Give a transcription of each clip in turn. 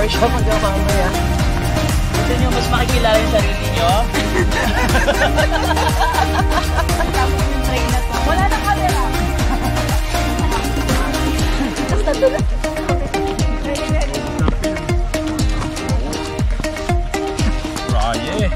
workshop hanggang mamaya. Gusto nyo mas makikilala yung sarili nyo? Tapos yung train na to. Wala na camera. Raya.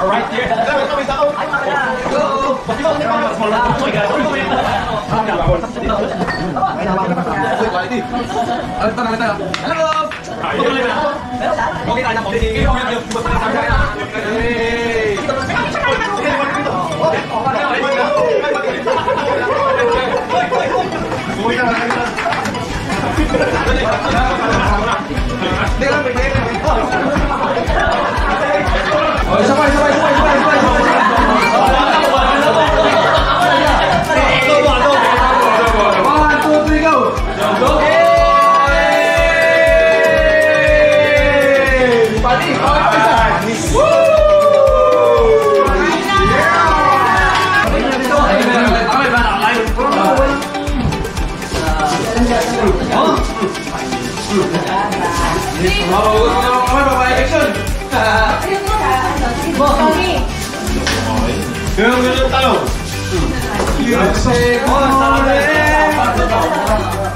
Right there.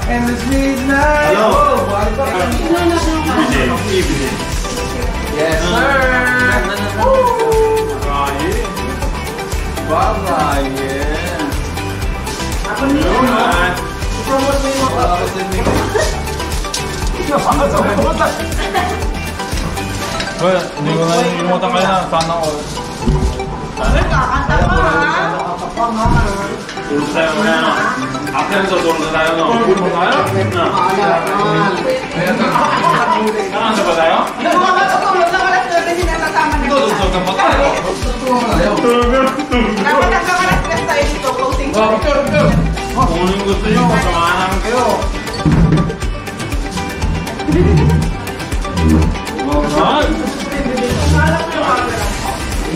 And it's midnight. Hello. Yes, sir. Well, hindi ko na inimutan kayo na. Sana all. Kakanta pa ha? Tulog tayo muna, no? After tulog na tayo, no? Tulog tayo? No. Kakanta ba tayo? Matutulog lang alas 9 hindi natatama na. Tulog ka pa tayo. Dapat nagkakalas na tayo dito. Closing ko. Kung anong gusto nyo, kasamahan namin kayo. Mahal!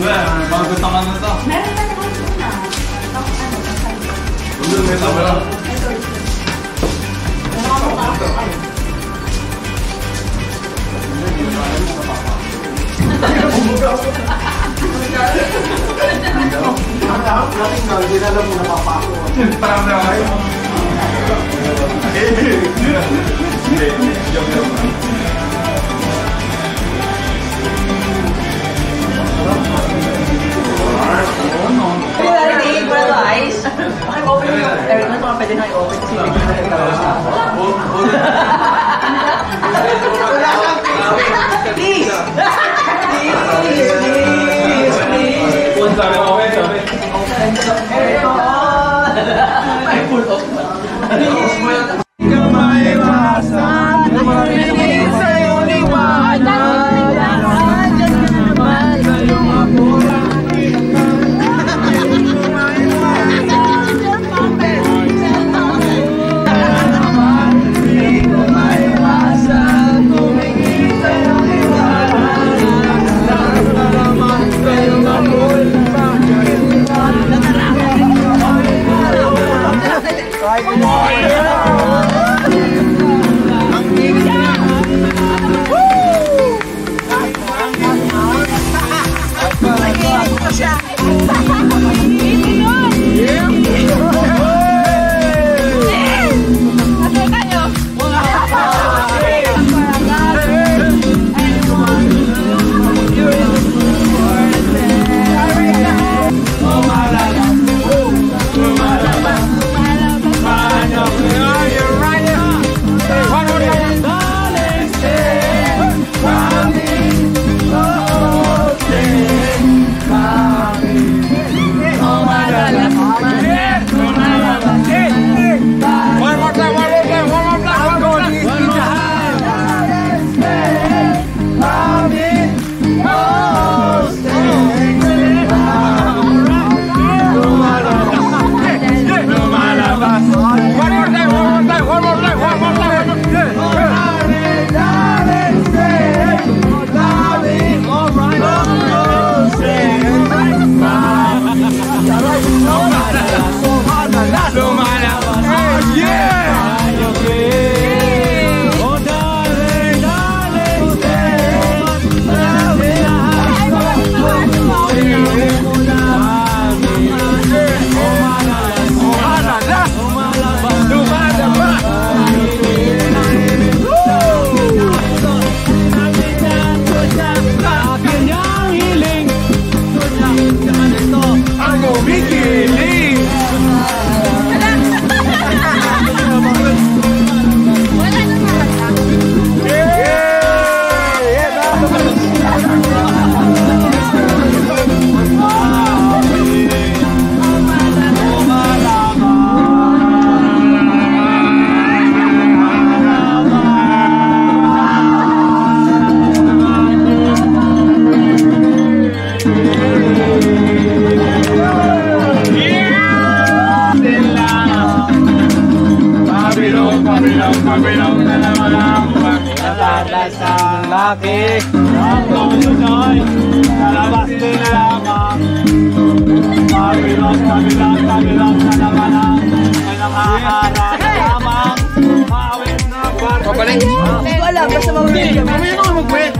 Bago tangan na ito. Meron na naman muna. Tulog na ito, wala. Parang na kayo. Pinarinig ko na ito, Ice. Bakit open yung... Eric, ano mga pwede na i-open? Kasi hindi ko na nagtawag siya. Please! Please! Punta rin ako, sabi. Eric, ay, full off na. Kamay masan. Marinig sa'yo liwanag. Nandiyan ka naman. Ngayong ako Right. naman ang Natatasang laki. ang Joy, lalabas din na lamang. Kabilog na naman ang may nangaharap na lamang. Maawit na parang. Pabalik. Hindi ko alam, basta mamamili kami. Mamaya ko mag-quit.